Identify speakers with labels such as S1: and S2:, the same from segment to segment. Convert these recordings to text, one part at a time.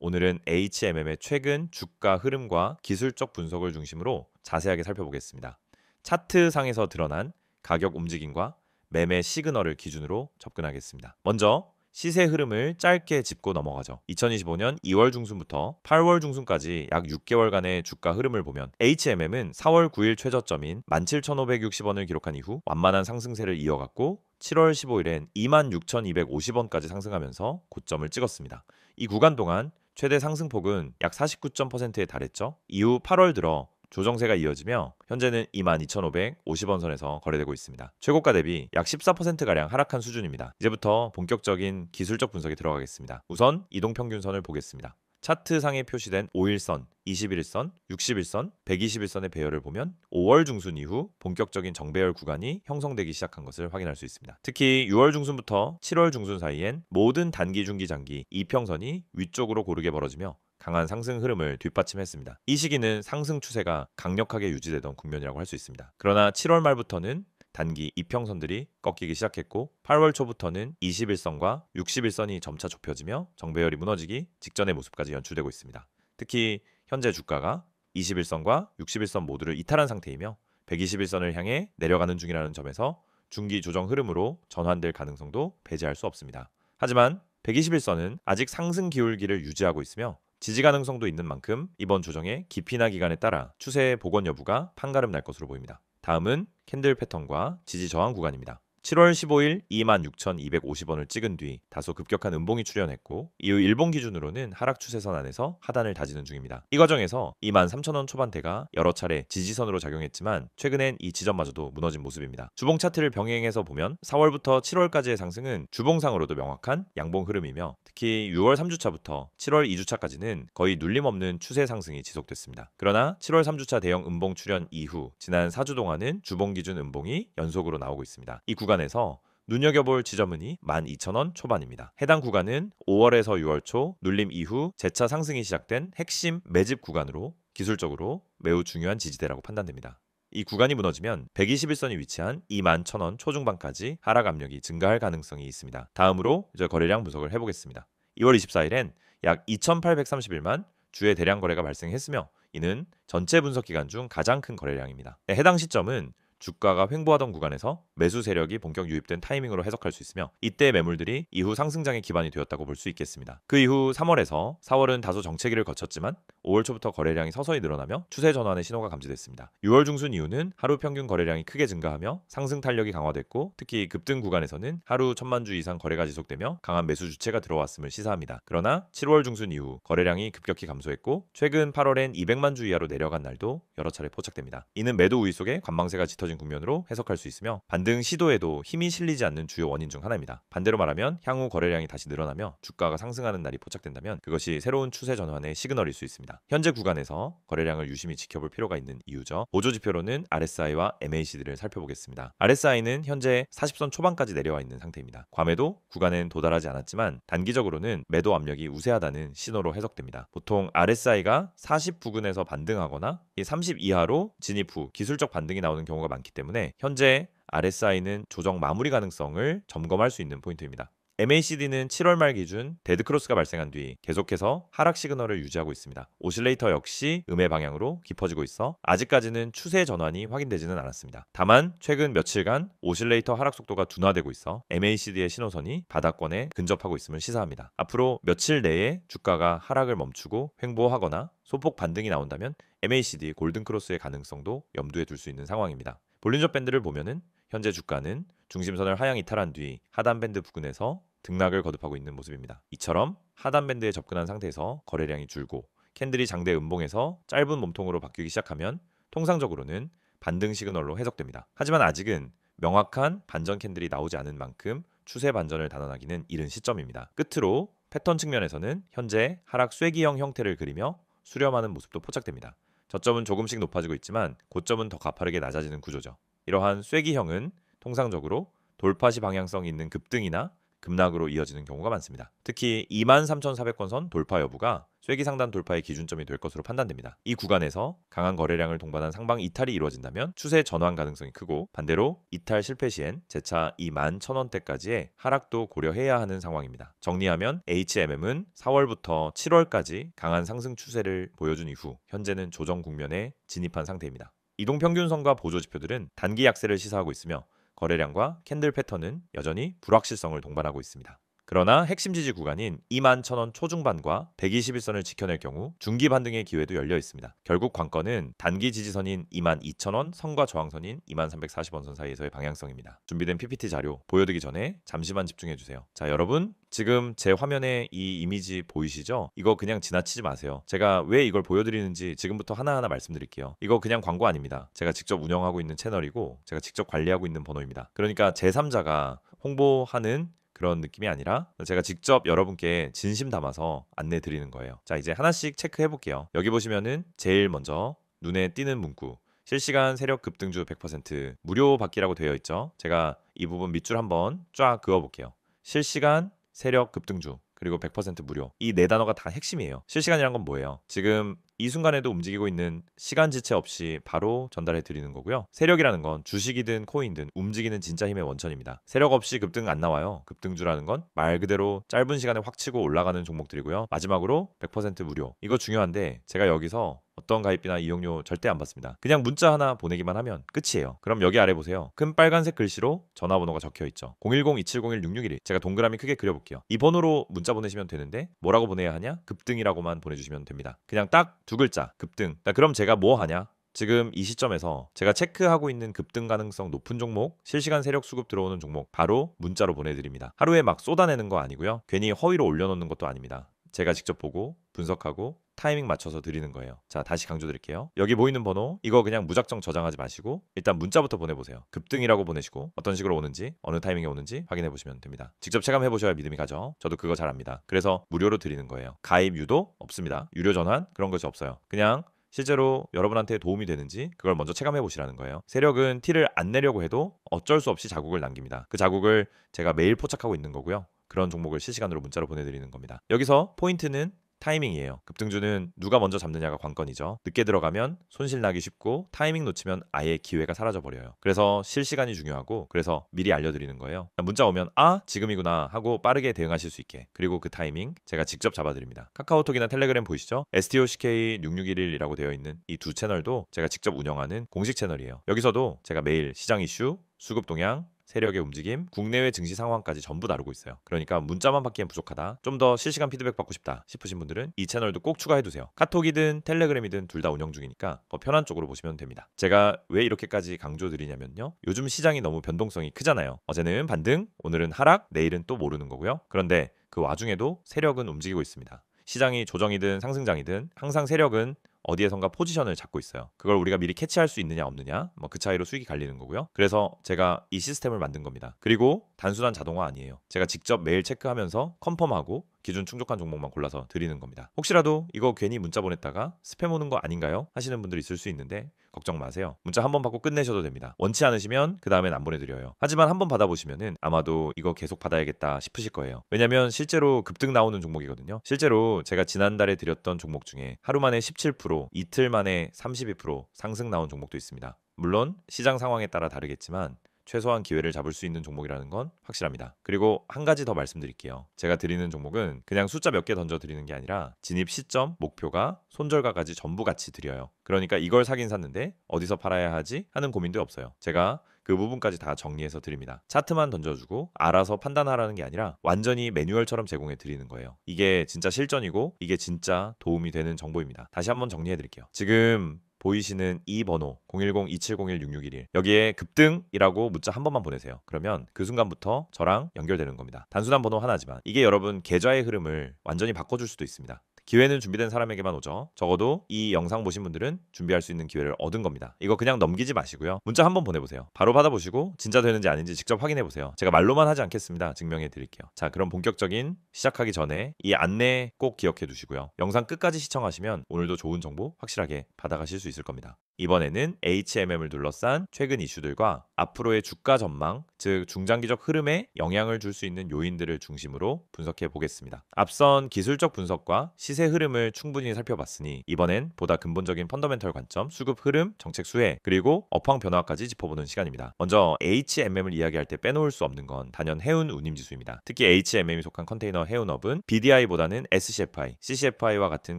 S1: 오늘은 HMM의 최근 주가 흐름과 기술적 분석을 중심으로 자세하게 살펴보겠습니다. 차트상에서 드러난 가격 움직임과 매매 시그널을 기준으로 접근하겠습니다. 먼저 시세 흐름을 짧게 짚고 넘어가죠. 2025년 2월 중순부터 8월 중순까지 약 6개월간의 주가 흐름을 보면 HMM은 4월 9일 최저점인 17,560원을 기록한 이후 완만한 상승세를 이어갔고 7월 15일엔 26,250원까지 상승하면서 고점을 찍었습니다. 이 구간 동안 최대 상승폭은 약 49.%에 달했죠. 이후 8월 들어 조정세가 이어지며 현재는 22,550원 선에서 거래되고 있습니다. 최고가 대비 약 14%가량 하락한 수준입니다. 이제부터 본격적인 기술적 분석에 들어가겠습니다. 우선 이동평균선을 보겠습니다. 차트상에 표시된 5일선, 21일선, 60일선, 120일선의 배열을 보면 5월 중순 이후 본격적인 정배열 구간이 형성되기 시작한 것을 확인할 수 있습니다. 특히 6월 중순부터 7월 중순 사이엔 모든 단기, 중기, 장기 이평선이 위쪽으로 고르게 벌어지며 강한 상승 흐름을 뒷받침했습니다. 이 시기는 상승 추세가 강력하게 유지되던 국면이라고 할 수 있습니다. 그러나 7월 말부터는 단기 이평선들이 꺾이기 시작했고 8월 초부터는 21선과 61선이 점차 좁혀지며 정배열이 무너지기 직전의 모습까지 연출되고 있습니다. 특히 현재 주가가 21선과 61선 모두를 이탈한 상태이며 121선을 향해 내려가는 중이라는 점에서 중기 조정 흐름으로 전환될 가능성도 배제할 수 없습니다. 하지만 121선은 아직 상승 기울기를 유지하고 있으며 지지 가능성도 있는 만큼 이번 조정의 깊이나 기간에 따라 추세의 복원 여부가 판가름 날 것으로 보입니다. 다음은 캔들 패턴과 지지 저항 구간입니다. 7월 15일 26,250원을 찍은 뒤 다소 급격한 음봉이 출현했고 이후 일봉 기준으로는 하락 추세선 안에서 하단을 다지는 중입니다. 이 과정에서 23,000원 초반대가 여러 차례 지지선으로 작용했지만 최근엔 이 지점마저도 무너진 모습입니다. 주봉 차트를 병행해서 보면 4월부터 7월까지의 상승은 주봉상으로도 명확한 양봉 흐름이며 특히 6월 3주차부터 7월 2주차까지는 거의 눌림 없는 추세 상승이 지속됐습니다. 그러나 7월 3주차 대형 음봉 출현 이후 지난 4주 동안은 주봉 기준 음봉이 연속으로 나오고 있습니다. 이 구간에서 눈여겨볼 지점은이 12,000원 초반입니다. 해당 구간은 5월에서 6월 초 눌림 이후 재차 상승이 시작된 핵심 매집 구간으로 기술적으로 매우 중요한 지지대라고 판단됩니다. 이 구간이 무너지면 121선이 위치한 21,000원 초중반까지 하락 압력이 증가할 가능성이 있습니다. 다음으로 이제 거래량 분석을 해보겠습니다. 2월 24일엔 약 2,831만 주의 대량 거래가 발생했으며 이는 전체 분석 기간 중 가장 큰 거래량입니다. 해당 시점은 주가가 횡보하던 구간에서 매수 세력이 본격 유입된 타이밍으로 해석할 수 있으며 이때 매물들이 이후 상승장의 기반이 되었다고 볼 수 있겠습니다. 그 이후 3월에서 4월은 다소 정체기를 거쳤지만 5월 초부터 거래량이 서서히 늘어나며 추세 전환의 신호가 감지됐습니다. 6월 중순 이후는 하루 평균 거래량이 크게 증가하며 상승 탄력이 강화됐고 특히 급등 구간에서는 하루 1,000만 주 이상 거래가 지속되며 강한 매수 주체가 들어왔음을 시사합니다. 그러나 7월 중순 이후 거래량이 급격히 감소했고 최근 8월엔 200만 주 이하로 내려간 날도 여러 차례 포착됩니다. 이는 매도 우위 속에 관망세가 짙어진 국면으로 해석할 수 있으며 반등 시도에도 힘이 실리지 않는 주요 원인 중 하나입니다. 반대로 말하면 향후 거래량이 다시 늘어나며 주가가 상승하는 날이 포착된다면 그것이 새로운 추세 전환의 시그널일 수 있습니다. 현재 구간에서 거래량을 유심히 지켜볼 필요가 있는 이유죠. 보조 지표로는 RSI와 MACD를 살펴보겠습니다. RSI는 현재 40선 초반까지 내려와 있는 상태입니다. 과매도 구간엔 도달하지 않았지만 단기적으로는 매도 압력이 우세하다는 신호로 해석됩니다. 보통 RSI가 40 부근에서 반등하거나 30 이하로 진입 후 기술적 반등이 나오는 경우가 많기 때문에 현재 RSI는 조정 마무리 가능성을 점검할 수 있는 포인트입니다. MACD는 7월 말 기준 데드크로스가 발생한 뒤 계속해서 하락 시그널을 유지하고 있습니다. 오실레이터 역시 음의 방향으로 깊어지고 있어 아직까지는 추세 전환이 확인되지는 않았습니다. 다만 최근 며칠간 오실레이터 하락 속도가 둔화되고 있어 MACD의 신호선이 바닥권에 근접하고 있음을 시사합니다. 앞으로 며칠 내에 주가가 하락을 멈추고 횡보하거나 소폭 반등이 나온다면 MACD 골든크로스의 가능성도 염두에 둘 수 있는 상황입니다. 볼린저 밴드를 보면은 현재 주가는 중심선을 하향 이탈한 뒤 하단 밴드 부근에서 등락을 거듭하고 있는 모습입니다. 이처럼 하단 밴드에 접근한 상태에서 거래량이 줄고 캔들이 장대 음봉에서 짧은 몸통으로 바뀌기 시작하면 통상적으로는 반등 시그널로 해석됩니다. 하지만 아직은 명확한 반전 캔들이 나오지 않은 만큼 추세 반전을 단언하기는 이른 시점입니다. 끝으로 패턴 측면에서는 현재 하락 쐐기형 형태를 그리며 수렴하는 모습도 포착됩니다. 저점은 조금씩 높아지고 있지만 고점은 더 가파르게 낮아지는 구조죠. 이러한 쐐기형은 통상적으로 돌파시 방향성 있는 급등이나 급락으로 이어지는 경우가 많습니다. 특히 23,400권 선 돌파 여부가 쐐기 상단 돌파의 기준점이 될 것으로 판단됩니다. 이 구간에서 강한 거래량을 동반한 상방 이탈이 이루어진다면 추세 전환 가능성이 크고, 반대로 이탈 실패 시엔 재차 21,000원대까지의 하락도 고려해야 하는 상황입니다. 정리하면 HMM은 4월부터 7월까지 강한 상승 추세를 보여준 이후 현재는 조정 국면에 진입한 상태입니다. 이동평균선과 보조지표들은 단기 약세를 시사하고 있으며 거래량과 캔들 패턴은 여전히 불확실성을 동반하고 있습니다. 그러나 핵심 지지 구간인 21,000원 초중반과 121선을 지켜낼 경우 중기 반등의 기회도 열려 있습니다. 결국 관건은 단기 지지선인 22,000원, 선과 저항선인 2340원 선 사이에서의 방향성입니다. 준비된 PPT 자료 보여드리기 전에 잠시만 집중해주세요. 자, 여러분 지금 제 화면에 이 이미지 보이시죠? 이거 그냥 지나치지 마세요. 제가 왜 이걸 보여드리는지 지금부터 하나하나 말씀드릴게요. 이거 그냥 광고 아닙니다. 제가 직접 운영하고 있는 채널이고 제가 직접 관리하고 있는 번호입니다. 그러니까 제3자가 홍보하는 그런 느낌이 아니라 제가 직접 여러분께 진심 담아서 안내 드리는 거예요. 자, 이제 하나씩 체크해 볼게요. 여기 보시면은 제일 먼저 눈에 띄는 문구, 실시간 세력 급등주 100% 무료 받기라고 되어 있죠. 제가 이 부분 밑줄 한번 쫙 그어 볼게요. 실시간 세력 급등주 그리고 100% 무료. 이 네 단어가 다 핵심이에요. 실시간이란 건 뭐예요? 지금 이 순간에도 움직이고 있는 시간 지체 없이 바로 전달해 드리는 거고요. 세력이라는 건 주식이든 코인이든 움직이는 진짜 힘의 원천입니다. 세력 없이 급등 안 나와요. 급등주라는 건 말 그대로 짧은 시간에 확 치고 올라가는 종목들이고요. 마지막으로 100% 무료. 이거 중요한데 제가 여기서 어떤 가입비나 이용료 절대 안 받습니다. 그냥 문자 하나 보내기만 하면 끝이에요. 그럼 여기 아래 보세요. 큰 빨간색 글씨로 전화번호가 적혀 있죠. 010-2701-6611. 제가 동그라미 크게 그려볼게요. 이 번호로 문자 보내시면 되는데 뭐라고 보내야 하냐? 급등이라고만 보내주시면 됩니다. 그냥 딱 두 글자 급등. 그럼 제가 뭐 하냐? 지금 이 시점에서 제가 체크하고 있는 급등 가능성 높은 종목, 실시간 세력 수급 들어오는 종목 바로 문자로 보내드립니다. 하루에 막 쏟아내는 거 아니고요. 괜히 허위로 올려놓는 것도 아닙니다. 제가 직접 보고 분석하고 타이밍 맞춰서 드리는 거예요. 자, 다시 강조드릴게요. 여기 보이는 번호 이거 그냥 무작정 저장하지 마시고 일단 문자부터 보내보세요. 급등이라고 보내시고 어떤 식으로 오는지 어느 타이밍에 오는지 확인해 보시면 됩니다. 직접 체감해 보셔야 믿음이 가죠. 저도 그거 잘 압니다. 그래서 무료로 드리는 거예요. 가입 유도 없습니다. 유료 전환 그런 것이 없어요. 그냥 실제로 여러분한테 도움이 되는지 그걸 먼저 체감해 보시라는 거예요. 세력은 티를 안 내려고 해도 어쩔 수 없이 자국을 남깁니다. 그 자국을 제가 매일 포착하고 있는 거고요. 그런 종목을 실시간으로 문자로 보내드리는 겁니다. 여기서 포인트는 타이밍이에요. 급등주는 누가 먼저 잡느냐가 관건이죠. 늦게 들어가면 손실 나기 쉽고 타이밍 놓치면 아예 기회가 사라져 버려요. 그래서 실시간이 중요하고 그래서 미리 알려드리는 거예요. 문자 오면 아 지금이구나 하고 빠르게 대응하실 수 있게. 그리고 그 타이밍 제가 직접 잡아드립니다. 카카오톡이나 텔레그램 보이시죠? STOCK6611이라고 되어 있는 이 두 채널도 제가 직접 운영하는 공식 채널이에요. 여기서도 제가 매일 시장 이슈, 수급 동향, 세력의 움직임, 국내외 증시 상황까지 전부 다루고 있어요. 그러니까 문자만 받기엔 부족하다. 좀 더 실시간 피드백 받고 싶다 싶으신 분들은 이 채널도 꼭 추가해두세요. 카톡이든 텔레그램이든 둘 다 운영 중이니까 더 편한 쪽으로 보시면 됩니다. 제가 왜 이렇게까지 강조드리냐면요. 요즘 시장이 너무 변동성이 크잖아요. 어제는 반등, 오늘은 하락, 내일은 또 모르는 거고요. 그런데 그 와중에도 세력은 움직이고 있습니다. 시장이 조정이든 상승장이든 항상 세력은 어디에선가 포지션을 잡고 있어요. 그걸 우리가 미리 캐치할 수 있느냐 없느냐 뭐 그 차이로 수익이 갈리는 거고요. 그래서 제가 이 시스템을 만든 겁니다. 그리고 단순한 자동화 아니에요. 제가 직접 매일 체크하면서 컨펌하고 기준 충족한 종목만 골라서 드리는 겁니다. 혹시라도 이거 괜히 문자 보냈다가 스팸 오는 거 아닌가요? 하시는 분들이 있을 수 있는데 걱정 마세요. 문자 한 번 받고 끝내셔도 됩니다. 원치 않으시면 그 다음엔 안 보내드려요. 하지만 한 번 받아보시면은 아마도 이거 계속 받아야겠다 싶으실 거예요. 왜냐면 실제로 급등 나오는 종목이거든요. 실제로 제가 지난달에 드렸던 종목 중에 하루 만에 17%, 이틀 만에 32% 상승 나온 종목도 있습니다. 물론 시장 상황에 따라 다르겠지만 최소한 기회를 잡을 수 있는 종목이라는 건 확실합니다. 그리고 한 가지 더 말씀드릴게요. 제가 드리는 종목은 그냥 숫자 몇 개 던져 드리는 게 아니라 진입 시점, 목표가, 손절가까지 전부 같이 드려요. 그러니까 이걸 사긴 샀는데 어디서 팔아야 하지 하는 고민도 없어요. 제가 그 부분까지 다 정리해서 드립니다. 차트만 던져주고 알아서 판단하라는 게 아니라 완전히 매뉴얼처럼 제공해 드리는 거예요. 이게 진짜 실전이고 이게 진짜 도움이 되는 정보입니다. 다시 한번 정리해 드릴게요. 지금 보이시는 이 번호 010-2701-6611 여기에 급등이라고 문자 한 번만 보내세요. 그러면 그 순간부터 저랑 연결되는 겁니다. 단순한 번호 하나지만 이게 여러분 계좌의 흐름을 완전히 바꿔줄 수도 있습니다. 기회는 준비된 사람에게만 오죠. 적어도 이 영상 보신 분들은 준비할 수 있는 기회를 얻은 겁니다. 이거 그냥 넘기지 마시고요. 문자 한번 보내보세요. 바로 받아보시고 진짜 되는지 아닌지 직접 확인해보세요. 제가 말로만 하지 않겠습니다. 증명해 드릴게요. 자, 그럼 본격적인 시작하기 전에 이 안내 꼭 기억해 두시고요. 영상 끝까지 시청하시면 오늘도 좋은 정보 확실하게 받아가실 수 있을 겁니다. 이번에는 HMM을 둘러싼 최근 이슈들과 앞으로의 주가 전망, 즉 중장기적 흐름에 영향을 줄 수 있는 요인들을 중심으로 분석해 보겠습니다. 앞선 기술적 분석과 시세 흐름을 충분히 살펴봤으니 이번엔 보다 근본적인 펀더멘털 관점, 수급 흐름, 정책 수혜, 그리고 업황 변화까지 짚어보는 시간입니다. 먼저 HMM을 이야기할 때 빼놓을 수 없는 건 단연 해운 운임지수입니다. 특히 HMM이 속한 컨테이너 해운업은 BDI보다는 SCFI, CCFI와 같은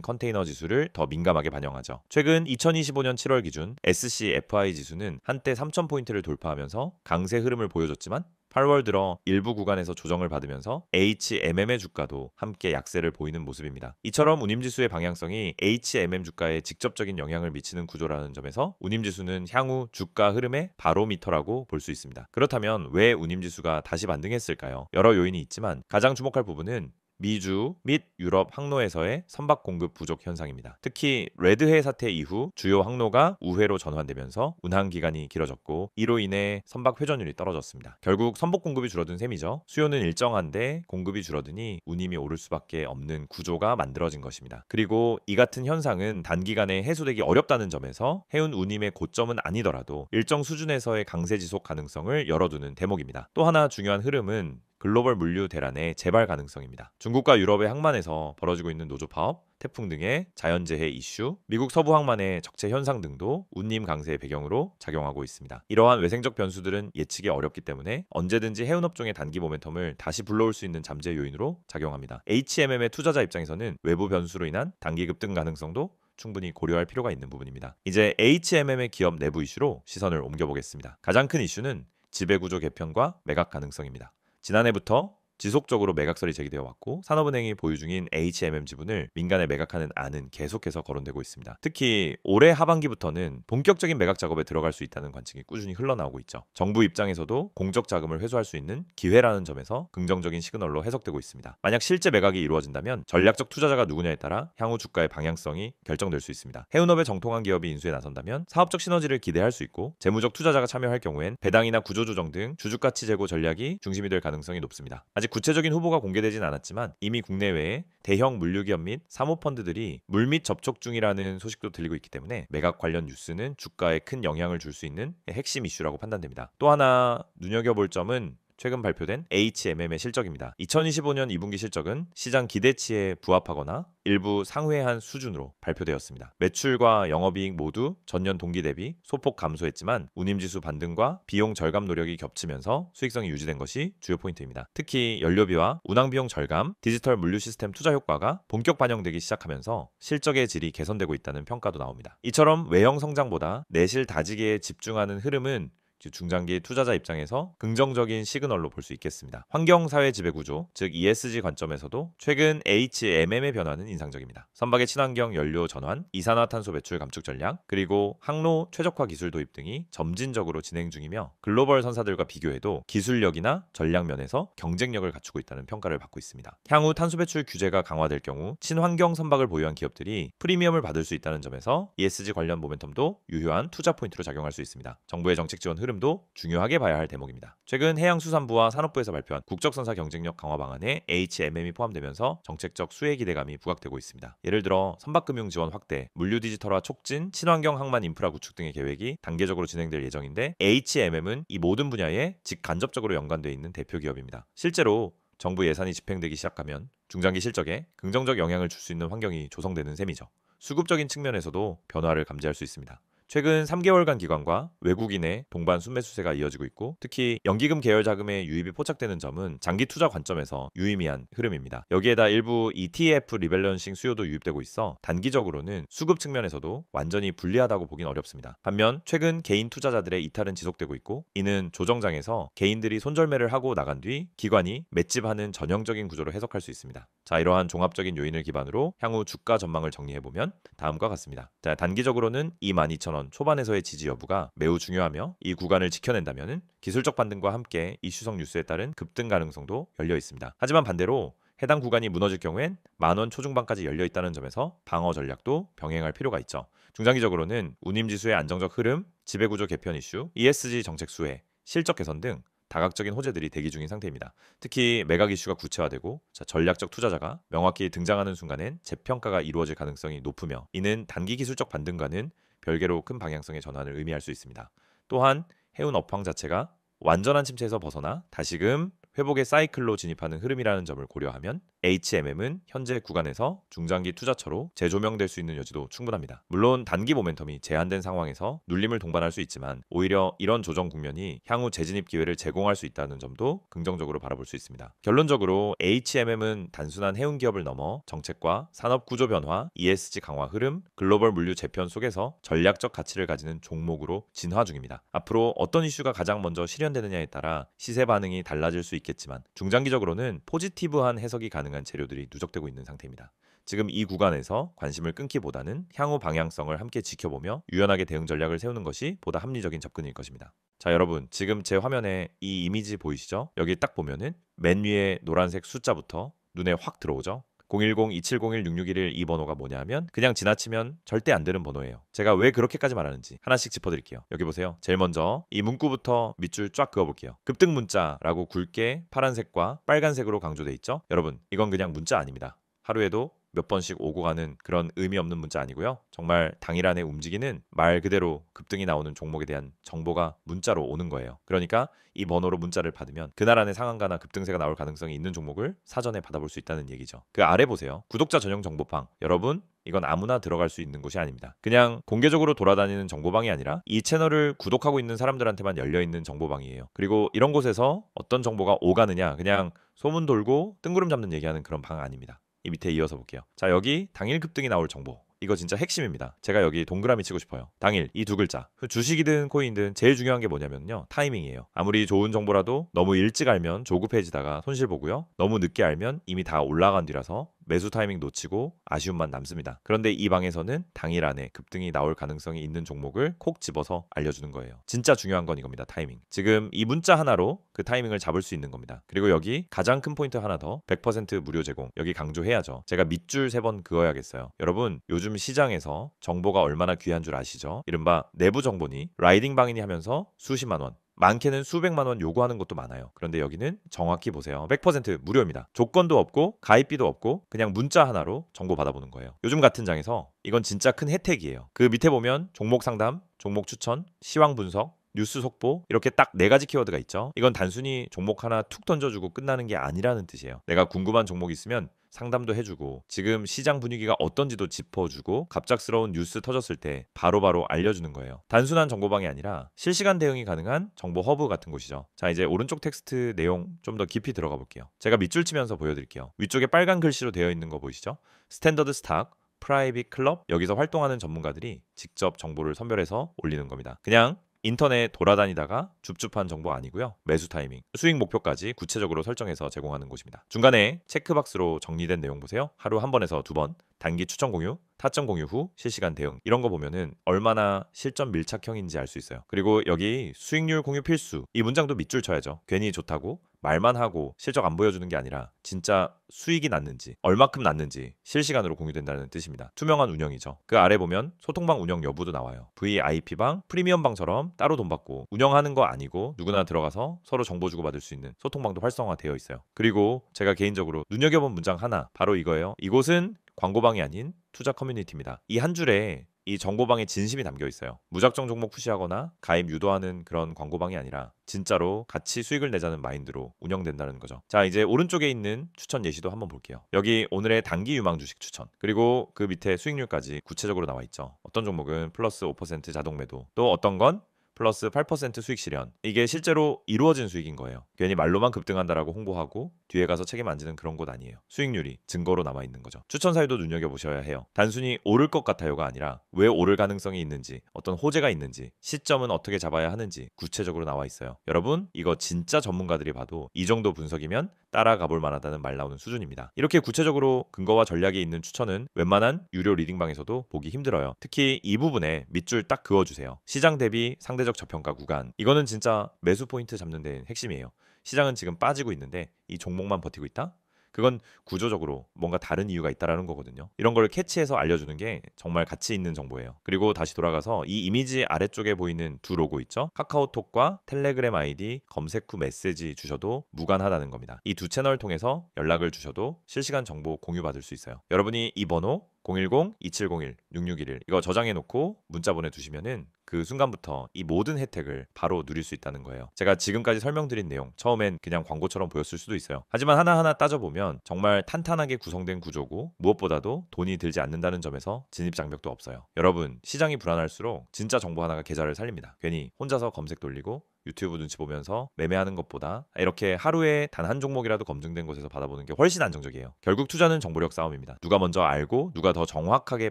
S1: 컨테이너 지수를 더 민감하게 반영하죠. 최근 2025년 7월 기준 SCFI 지수는 한때 3,000포인트를 돌파하면서 강세 흐름을 보여줬지만 8월 들어 일부 구간에서 조정을 받으면서 HMM의 주가도 함께 약세를 보이는 모습입니다. 이처럼 운임지수의 방향성이 HMM 주가에 직접적인 영향을 미치는 구조라는 점에서 운임지수는 향후 주가 흐름의 바로미터라고 볼 수 있습니다. 그렇다면 왜 운임지수가 다시 반등했을까요? 여러 요인이 있지만 가장 주목할 부분은 미주 및 유럽 항로에서의 선박 공급 부족 현상입니다. 특히 레드해 사태 이후 주요 항로가 우회로 전환되면서 운항 기간이 길어졌고 이로 인해 선박 회전율이 떨어졌습니다. 결국 선박 공급이 줄어든 셈이죠. 수요는 일정한데 공급이 줄어드니 운임이 오를 수밖에 없는 구조가 만들어진 것입니다. 그리고 이 같은 현상은 단기간에 해소되기 어렵다는 점에서 해운 운임의 고점은 아니더라도 일정 수준에서의 강세 지속 가능성을 열어두는 대목입니다. 또 하나 중요한 흐름은 글로벌 물류 대란의 재발 가능성입니다. 중국과 유럽의 항만에서 벌어지고 있는 노조 파업, 태풍 등의 자연재해 이슈, 미국 서부 항만의 적체 현상 등도 운임 강세의 배경으로 작용하고 있습니다. 이러한 외생적 변수들은 예측이 어렵기 때문에 언제든지 해운업종의 단기 모멘텀을 다시 불러올 수 있는 잠재 요인으로 작용합니다. HMM의 투자자 입장에서는 외부 변수로 인한 단기 급등 가능성도 충분히 고려할 필요가 있는 부분입니다. 이제 HMM의 기업 내부 이슈로 시선을 옮겨보겠습니다. 가장 큰 이슈는 지배구조 개편과 매각 가능성입니다. 지난해부터 지속적으로 매각설이 제기되어 왔고 산업은행이 보유 중인 HMM 지분을 민간에 매각하는 안은 계속해서 거론되고 있습니다. 특히 올해 하반기부터는 본격적인 매각 작업에 들어갈 수 있다는 관측이 꾸준히 흘러나오고 있죠. 정부 입장에서도 공적 자금을 회수할 수 있는 기회라는 점에서 긍정적인 시그널로 해석되고 있습니다. 만약 실제 매각이 이루어진다면 전략적 투자자가 누구냐에 따라 향후 주가의 방향성이 결정될 수 있습니다. 해운업에 정통한 기업이 인수에 나선다면 사업적 시너지를 기대할 수 있고 재무적 투자자가 참여할 경우엔 배당이나 구조조정 등 주주가치 제고 전략이 중심이 될 가능성이 높습니다. 아직 구체적인 후보가 공개되진 않았지만 이미 국내외에 대형 물류기업 및 사모펀드들이 물밑 접촉 중이라는 소식도 들리고 있기 때문에 매각 관련 뉴스는 주가에 큰 영향을 줄 수 있는 핵심 이슈라고 판단됩니다. 또 하나 눈여겨볼 점은 최근 발표된 HMM의 실적입니다. 2025년 2분기 실적은 시장 기대치에 부합하거나 일부 상회한 수준으로 발표되었습니다. 매출과 영업이익 모두 전년 동기 대비 소폭 감소했지만 운임지수 반등과 비용 절감 노력이 겹치면서 수익성이 유지된 것이 주요 포인트입니다. 특히 연료비와 운항비용 절감, 디지털 물류 시스템 투자 효과가 본격 반영되기 시작하면서 실적의 질이 개선되고 있다는 평가도 나옵니다. 이처럼 외형 성장보다 내실 다지기에 집중하는 흐름은 중장기 투자자 입장에서 긍정적인 시그널로 볼 수 있겠습니다. 환경사회 지배구조, 즉 ESG 관점에서도 최근 HMM의 변화는 인상적입니다. 선박의 친환경 연료 전환, 이산화탄소 배출 감축 전략, 그리고 항로 최적화 기술 도입 등이 점진적으로 진행 중이며 글로벌 선사들과 비교해도 기술력이나 전략 면에서 경쟁력을 갖추고 있다는 평가를 받고 있습니다. 향후 탄소 배출 규제가 강화될 경우 친환경 선박을 보유한 기업들이 프리미엄을 받을 수 있다는 점에서 ESG 관련 모멘텀도 유효한 투자 포인트로 작용할 수 있습니다. 정부의 정책 지원 흐름도 중요하게 봐야 할 대목입니다. 최근 해양수산부와 산업부에서 발표한 국적선사 경쟁력 강화 방안에 HMM이 포함되면서 정책적 수혜 기대감이 부각되고 있습니다. 예를 들어 선박금융 지원 확대, 물류 디지털화 촉진, 친환경 항만 인프라 구축 등의 계획이 단계적으로 진행될 예정인데 HMM은 이 모든 분야에 직간접적으로 연관되어 있는 대표 기업입니다. 실제로 정부 예산이 집행되기 시작하면 중장기 실적에 긍정적 영향을 줄 수 있는 환경이 조성되는 셈이죠. 수급적인 측면에서도 변화를 감지할 수 있습니다. 최근 3개월간 기관과 외국인의 동반 순매수세가 이어지고 있고 특히 연기금 계열 자금의 유입이 포착되는 점은 장기 투자 관점에서 유의미한 흐름입니다. 여기에다 일부 ETF 리밸런싱 수요도 유입되고 있어 단기적으로는 수급 측면에서도 완전히 불리하다고 보긴 어렵습니다. 반면 최근 개인 투자자들의 이탈은 지속되고 있고 이는 조정장에서 개인들이 손절매를 하고 나간 뒤 기관이 맷집하는 전형적인 구조로 해석할 수 있습니다. 자, 이러한 종합적인 요인을 기반으로 향후 주가 전망을 정리해보면 다음과 같습니다. 자, 단기적으로는 22,000원 초반에서의 지지 여부가 매우 중요하며 이 구간을 지켜낸다면 기술적 반등과 함께 이슈성 뉴스에 따른 급등 가능성도 열려 있습니다. 하지만 반대로 해당 구간이 무너질 경우엔 10,000원 초중반까지 열려 있다는 점에서 방어 전략도 병행할 필요가 있죠. 중장기적으로는 운임지수의 안정적 흐름, 지배구조 개편 이슈, ESG 정책 수혜, 실적 개선 등 다각적인 호재들이 대기 중인 상태입니다. 특히 매각 이슈가 구체화되고 전략적 투자자가 명확히 등장하는 순간엔 재평가가 이루어질 가능성이 높으며 이는 단기 기술적 반등과는 별개로 큰 방향성의 전환을 의미할 수 있습니다. 또한 해운 업황 자체가 완전한 침체에서 벗어나 다시금 회복의 사이클로 진입하는 흐름이라는 점을 고려하면 HMM은 현재 구간에서 중장기 투자처로 재조명될 수 있는 여지도 충분합니다. 물론 단기 모멘텀이 제한된 상황에서 눌림을 동반할 수 있지만 오히려 이런 조정 국면이 향후 재진입 기회를 제공할 수 있다는 점도 긍정적으로 바라볼 수 있습니다. 결론적으로 HMM은 단순한 해운 기업을 넘어 정책과 산업 구조 변화, ESG 강화 흐름, 글로벌 물류 재편 속에서 전략적 가치를 가지는 종목으로 진화 중입니다. 앞으로 어떤 이슈가 가장 먼저 실현되느냐에 따라 시세 반응이 달라질 수 있겠지만 중장기적으로는 포지티브한 해석이 가능한 재료들이 누적되고 있는 상태입니다. 지금 이 구간에서 관심을 끊기보다는 향후 방향성을 함께 지켜보며 유연하게 대응 전략을 세우는 것이 보다 합리적인 접근일 것입니다. 자, 여러분, 지금 제 화면에 이 이미지 보이시죠? 여기 딱 보면은 맨 위에 노란색 숫자부터 눈에 확 들어오죠? 010-2701-6611 이 번호가 뭐냐면 그냥 지나치면 절대 안 되는 번호예요. 제가 왜 그렇게까지 말하는지 하나씩 짚어드릴게요. 여기 보세요. 제일 먼저 이 문구부터 밑줄 쫙 그어볼게요. 급등 문자라고 굵게 파란색과 빨간색으로 강조돼 있죠. 여러분, 이건 그냥 문자 아닙니다. 하루에도 몇 번씩 오고 가는 그런 의미 없는 문자 아니고요. 정말 당일 안에 움직이는 말 그대로 급등이 나오는 종목에 대한 정보가 문자로 오는 거예요. 그러니까 이 번호로 문자를 받으면 그날 안에 상한가나 급등세가 나올 가능성이 있는 종목을 사전에 받아볼 수 있다는 얘기죠. 그 아래 보세요. 구독자 전용 정보방. 여러분, 이건 아무나 들어갈 수 있는 곳이 아닙니다. 그냥 공개적으로 돌아다니는 정보방이 아니라 이 채널을 구독하고 있는 사람들한테만 열려있는 정보방이에요. 그리고 이런 곳에서 어떤 정보가 오가느냐 그냥 소문 돌고 뜬구름 잡는 얘기하는 그런 방 아닙니다. 이 밑에 이어서 볼게요. 자, 여기 당일 급등이 나올 정보. 이거 진짜 핵심입니다. 제가 여기 동그라미 치고 싶어요. 당일 이 두 글자. 주식이든 코인이든 제일 중요한 게 뭐냐면요. 타이밍이에요. 아무리 좋은 정보라도 너무 일찍 알면 조급해지다가 손실 보고요. 너무 늦게 알면 이미 다 올라간 뒤라서 매수 타이밍 놓치고 아쉬움만 남습니다. 그런데 이 방에서는 당일 안에 급등이 나올 가능성이 있는 종목을 콕 집어서 알려주는 거예요. 진짜 중요한 건 이겁니다. 타이밍. 지금 이 문자 하나로 그 타이밍을 잡을 수 있는 겁니다. 그리고 여기 가장 큰 포인트 하나 더 100% 무료 제공. 여기 강조해야죠. 제가 밑줄 3번 그어야겠어요. 여러분, 요즘 시장에서 정보가 얼마나 귀한 줄 아시죠? 이른바 내부 정보니 라이딩 방이니 하면서 수십만 원, 많게는 수백만 원 요구하는 것도 많아요. 그런데 여기는 정확히 보세요. 100% 무료입니다. 조건도 없고 가입비도 없고 그냥 문자 하나로 정보 받아보는 거예요. 요즘 같은 장에서 이건 진짜 큰 혜택이에요. 그 밑에 보면 종목 상담, 종목 추천, 시황 분석, 뉴스 속보 이렇게 딱 4가지 키워드가 있죠. 이건 단순히 종목 하나 툭 던져주고 끝나는 게 아니라는 뜻이에요. 내가 궁금한 종목 있으면 상담도 해주고 지금 시장 분위기가 어떤지도 짚어주고 갑작스러운 뉴스 터졌을 때 바로바로 알려주는 거예요. 단순한 정보방이 아니라 실시간 대응이 가능한 정보 허브 같은 곳이죠. 자, 이제 오른쪽 텍스트 내용 좀 더 깊이 들어가 볼게요. 제가 밑줄 치면서 보여드릴게요. 위쪽에 빨간 글씨로 되어 있는 거 보이시죠? 스탠더드 스탁, 프라이빗 클럽, 여기서 활동하는 전문가들이 직접 정보를 선별해서 올리는 겁니다. 그냥 인터넷 돌아다니다가 줍줍한 정보 아니고요. 매수 타이밍, 수익 목표까지 구체적으로 설정해서 제공하는 곳입니다. 중간에 체크박스로 정리된 내용 보세요. 하루 한 번에서 2번, 단기 추천 공유, 타점 공유 후 실시간 대응. 이런 거 보면은 얼마나 실전 밀착형인지 알 수 있어요. 그리고 여기 수익률 공유 필수. 이 문장도 밑줄 쳐야죠. 괜히 좋다고 말만 하고 실적 안 보여주는 게 아니라 진짜 수익이 났는지 얼마큼 났는지 실시간으로 공유된다는 뜻입니다. 투명한 운영이죠. 그 아래 보면 소통방 운영 여부도 나와요. VIP방, 프리미엄방처럼 따로 돈 받고 운영하는 거 아니고 누구나 들어가서 서로 정보 주고받을 수 있는 소통방도 활성화되어 있어요. 그리고 제가 개인적으로 눈여겨본 문장 하나, 바로 이거예요. 이곳은 광고방이 아닌 투자 커뮤니티입니다. 이 한 줄에 이 정보방에 진심이 담겨 있어요. 무작정 종목 푸시하거나 가입 유도하는 그런 광고방이 아니라 진짜로 같이 수익을 내자는 마인드로 운영된다는 거죠. 자, 이제 오른쪽에 있는 추천 예시도 한번 볼게요. 여기 오늘의 단기 유망 주식 추천, 그리고 그 밑에 수익률까지 구체적으로 나와 있죠. 어떤 종목은 플러스 5% 자동 매도, 또 어떤 건 플러스 8% 수익 실현. 이게 실제로 이루어진 수익인 거예요. 괜히 말로만 급등한다라고 홍보하고 뒤에 가서 책임 안 지는 그런 곳 아니에요. 수익률이 증거로 남아 있는 거죠. 추천 사유도 눈여겨보셔야 해요. 단순히 오를 것 같아요가 아니라 왜 오를 가능성이 있는지, 어떤 호재가 있는지, 시점은 어떻게 잡아야 하는지 구체적으로 나와 있어요. 여러분, 이거 진짜 전문가들이 봐도 이 정도 분석이면 따라가 볼 만하다는 말 나오는 수준입니다. 이렇게 구체적으로 근거와 전략이 있는 추천은 웬만한 유료 리딩방에서도 보기 힘들어요. 특히 이 부분에 밑줄 딱 그어주세요. 시장 대비 상대적 저평가 구간. 이거는 진짜 매수 포인트 잡는 데는 핵심이에요. 시장은 지금 빠지고 있는데 이 종목만 버티고 있다? 그건 구조적으로 뭔가 다른 이유가 있다라는 거거든요. 이런 걸 캐치해서 알려주는 게 정말 가치 있는 정보예요. 그리고 다시 돌아가서 이 이미지 아래쪽에 보이는 두 로고 있죠? 카카오톡과 텔레그램 아이디 검색 후 메시지 주셔도 무관하다는 겁니다. 이 두 채널을 통해서 연락을 주셔도 실시간 정보 공유받을 수 있어요. 여러분이 이 번호 010-2701-6611 이거 저장해 놓고 문자 보내두시면은 그 순간부터 이 모든 혜택을 바로 누릴 수 있다는 거예요. 제가 지금까지 설명드린 내용 처음엔 그냥 광고처럼 보였을 수도 있어요. 하지만 하나하나 따져보면 정말 탄탄하게 구성된 구조고 무엇보다도 돈이 들지 않는다는 점에서 진입장벽도 없어요. 여러분, 시장이 불안할수록 진짜 정보 하나가 계좌를 살립니다. 괜히 혼자서 검색 돌리고 유튜브 눈치 보면서 매매하는 것보다 이렇게 하루에 단 한 종목이라도 검증된 곳에서 받아보는 게 훨씬 안정적이에요. 결국 투자는 정보력 싸움입니다. 누가 먼저 알고 누가 더 정확하게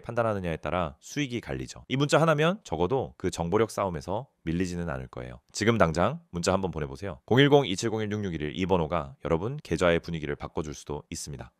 S1: 판단하느냐에 따라 수익이 갈리죠. 이 문자 하나면 적어도 그 정보력 싸움에서 밀리지는 않을 거예요. 지금 당장 문자 한번 보내보세요. 010-2701-6611 이 번호가 여러분 계좌의 분위기를 바꿔줄 수도 있습니다.